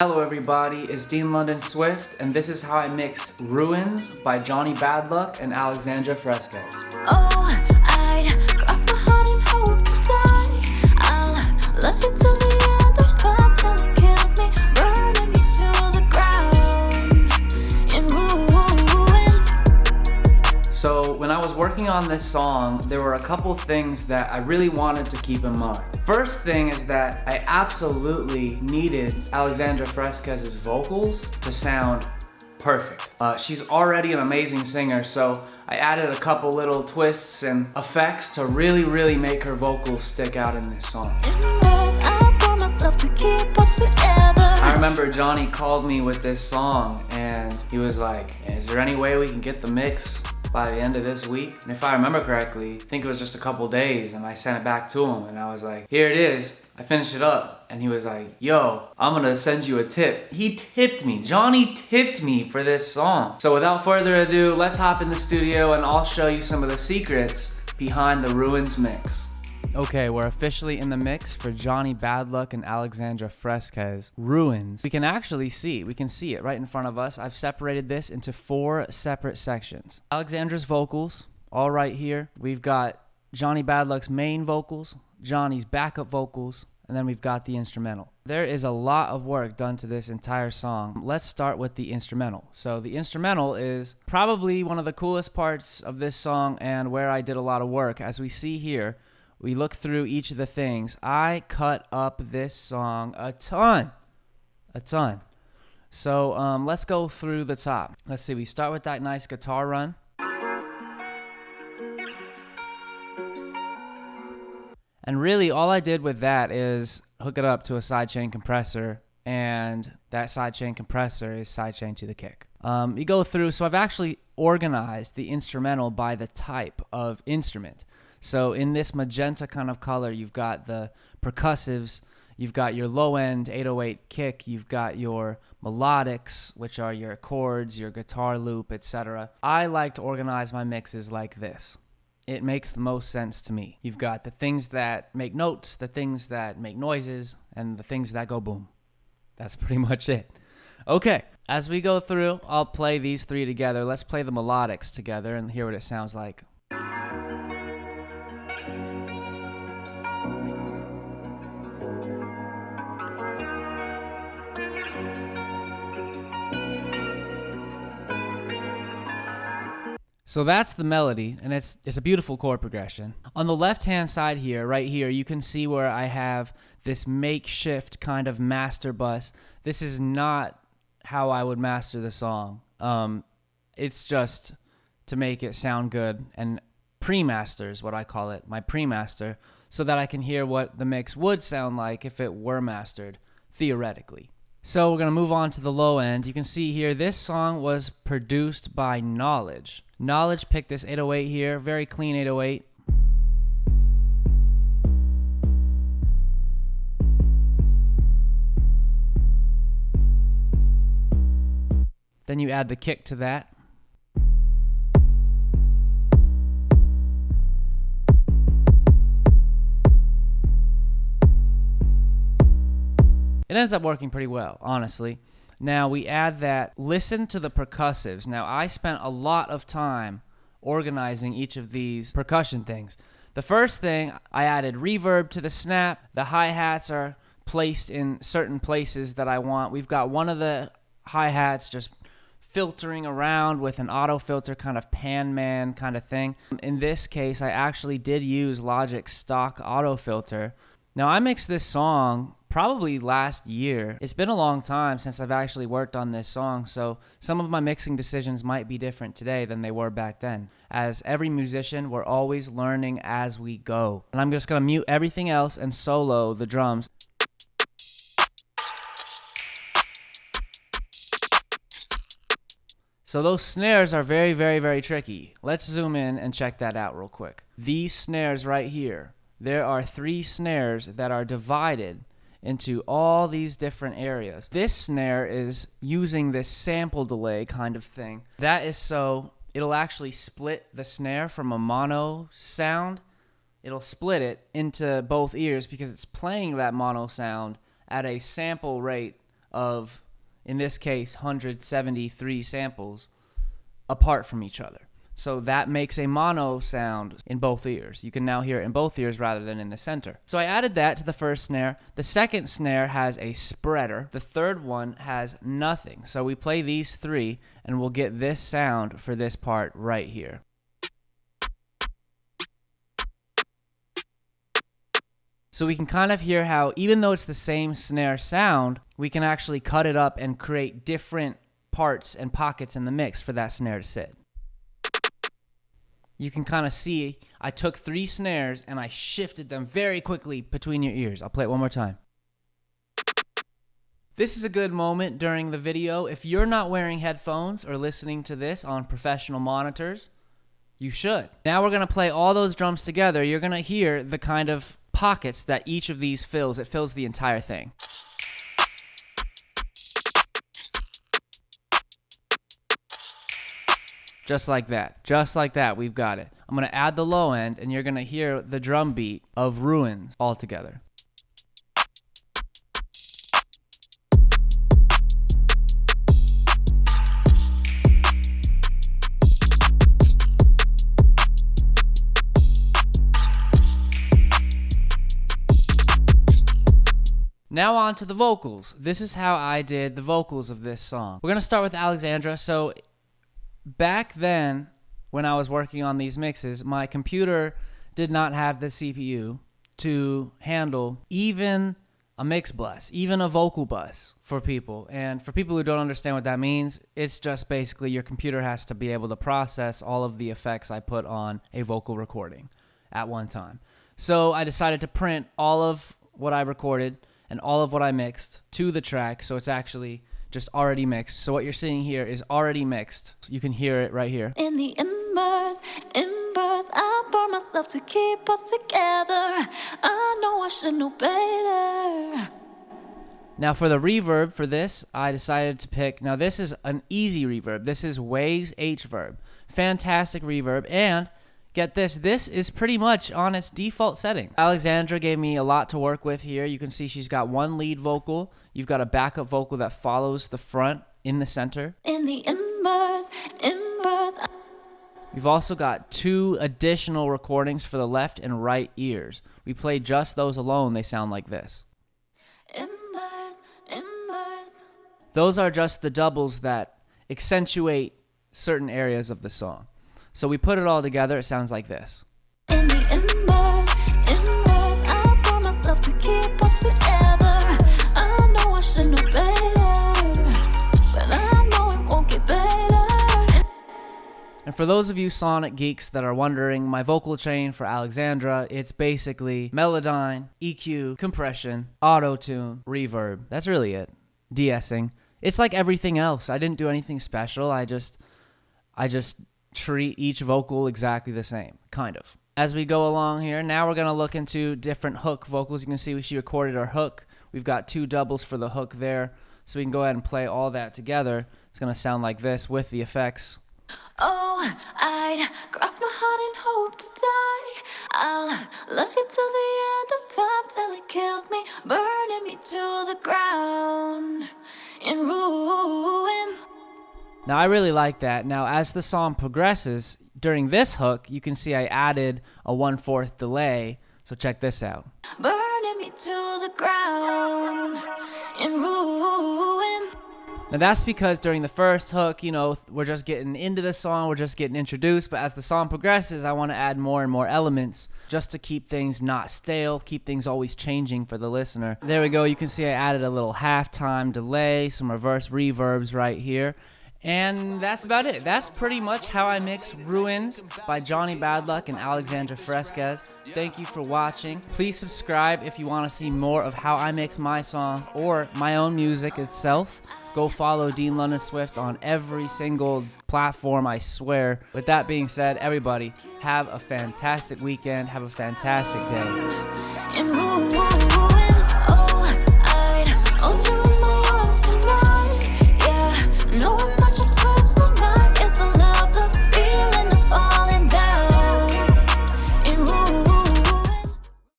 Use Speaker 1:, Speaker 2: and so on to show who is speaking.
Speaker 1: Hello everybody, it's Dean London Swift, and this is how I mixed Ruins by Jawny BadLuck and Alexandra Fresquez.
Speaker 2: Oh, I'd cross my heart and hope to die. I'll love you till the end of time, till it kills me, burning me to the ground in ruins.
Speaker 1: So when I was working on this song, there were a couple things that I really wanted to keep in mind. First thing is that I absolutely needed Alexandra Fresquez's vocals to sound perfect. She's already an amazing singer, so I added a couple little twists and effects to really make her vocals stick out in this song. I remember Johnny called me with this song and he was like, is there any way we can get the mix by the end of this week? And if I remember correctly, I think it was just a couple days, and I sent it back to him and I was like, here it is. I finished it up and he was like, yo, I'm gonna send you a tip. He tipped me. Johnny tipped me for this song. So without further ado, let's hop in the studio and I'll show you some of the secrets behind the Ruins mix. Okay, we're officially in the mix for Jawny BadLuck and Alexandra Fresquez, Ruins. We can actually see, we can see it right in front of us. I've separated this into 4 separate sections. Alexandra's vocals, all right here. We've got Jawny BadLuck's main vocals, Johnny's backup vocals, and then we've got the instrumental. There is a lot of work done to this entire song. Let's start with the instrumental. So the instrumental is probably one of the coolest parts of this song and where I did a lot of work. As we see here, we look through each of the things. I cut up this song a ton. So let's go through the top. Let's see, we start with that nice guitar run. And really all I did with that is hook it up to a sidechain compressor, and that sidechain compressor is sidechained to the kick. You go through, so I've actually organized the instrumental by the type of instrument. So in this magenta kind of color, you've got the percussives, you've got your low-end 808 kick, you've got your melodics, which are your chords, your guitar loop, etc. I like to organize my mixes like this. It makes the most sense to me. You've got the things that make notes, the things that make noises, and the things that go boom. That's pretty much it. Okay, as we go through, I'll play these 3 together. Let's play the melodics together and hear what it sounds like. So that's the melody, and it's a beautiful chord progression. On the left-hand side here, right here, you can see where I have this makeshift kind of master bus. This is not how I would master the song. It's just to make it sound good, and pre-master is what I call it, my pre-master, so that I can hear what the mix would sound like if it were mastered, theoretically. So we're going to move on to the low end. You can see here, this song was produced by Knowledge. Knowledge picked this 808 here, very clean 808. Then you add the kick to that. It ends up working pretty well, honestly. Now we add that, listen to the percussives. Now I spent a lot of time organizing each of these percussion things. The first thing, I added reverb to the snap. The hi-hats are placed in certain places that I want. We've got one of the hi-hats just filtering around with an auto filter, kind of pan man kind of thing. In this case, I actually did use Logic's stock auto filter. Now I mixed this song probably last year. It's been a long time since I've actually worked on this song, so some of my mixing decisions might be different today than they were back then. As every musician, we're always learning as we go. And I'm just gonna mute everything else and solo the drums. So those snares are very tricky. Let's zoom in and check that out real quick. These snares right here, there are 3 snares that are divided into all these different areas. This snare is using this sample delay kind of thing. That is so it'll actually split the snare from a mono sound. It'll split it into both ears because it's playing that mono sound at a sample rate of, in this case, 173 samples apart from each other. So that makes a mono sound in both ears. You can now hear it in both ears rather than in the center. So I added that to the first snare. The second snare has a spreader. The third one has nothing. So we play these three and we'll get this sound for this part right here. So we can kind of hear how, even though it's the same snare sound, we can actually cut it up and create different parts and pockets in the mix for that snare to sit. You can kind of see I took 3 snares and I shifted them very quickly between your ears. I'll play it one more time. This is a good moment during the video. If you're not wearing headphones or listening to this on professional monitors, you should. Now we're going to play all those drums together. You're going to hear the kind of pockets that each of these fills. It fills the entire thing. Just like that. Just like that, we've got it. I'm going to add the low end, and you're going to hear the drum beat of Ruins all together. Now on to the vocals. This is how I did the vocals of this song. We're going to start with Alexandra. So back then, when I was working on these mixes, my computer did not have the CPU to handle even a mix bus, even a vocal bus for people. And for people who don't understand what that means, it's just basically your computer has to be able to process all of the effects I put on a vocal recording at one time. So I decided to print all of what I recorded and all of what I mixed to the track, so it's actually just already mixed. So what you're seeing here is already mixed. You can hear it right here.
Speaker 2: In the embers, I burn myself to keep us together. I know I should know better.
Speaker 1: Now for the reverb for this, I decided to pick, now this is an easy reverb. This is Waves H-Verb. Fantastic reverb, and get this, this is pretty much on its default settings. Alexandra gave me a lot to work with here. You can see she's got one lead vocal. You've got a backup vocal that follows the front in the center.
Speaker 2: In the embers.
Speaker 1: We've also got 2 additional recordings for the left and right ears. We play just those alone, they sound like this.
Speaker 2: Embers.
Speaker 1: Those are just the doubles that accentuate certain areas of the song. So we put it all together, it sounds like this.
Speaker 2: In the embers, I burn myself to keep us together. I know I should know better, but I know it won't get better.
Speaker 1: And for those of you sonic geeks that are wondering, my vocal chain for Alexandra, it's basically Melodyne, EQ, compression, auto-tune, reverb. That's really it. De-essing. It's like everything else. I didn't do anything special. I just treat each vocal exactly the same, kind of. As we go along here, now we're going to look into different hook vocals. You can see she recorded our hook. We've got 2 doubles for the hook there, so we can go ahead and play all that together. It's going to sound like this with the effects.
Speaker 2: Oh, I'd cross my heart and hope to die. I'll love you till the end of time, till it kills me, burning me to the ground in ruins.
Speaker 1: Now, I really like that. Now, as the song progresses, during this hook, you can see I added a 1/4 delay. So check this out.
Speaker 2: Burning me to the ground in ruins.
Speaker 1: Now, that's because during the first hook, you know, we're just getting into the song, we're just getting introduced. But as the song progresses, I want to add more and more elements just to keep things not stale, keep things always changing for the listener. There we go. You can see I added a little halftime delay, some reverse reverbs right here. And that's about it. That's pretty much how I mix Ruins by Jawny BadLuck and Alexandra Fresquez. Thank you for watching. Please subscribe if you want to see more of how I mix my songs or my own music itself. Go follow Dean London Swift on every single platform, I swear. With that being said, everybody, have a fantastic weekend. Have a fantastic day.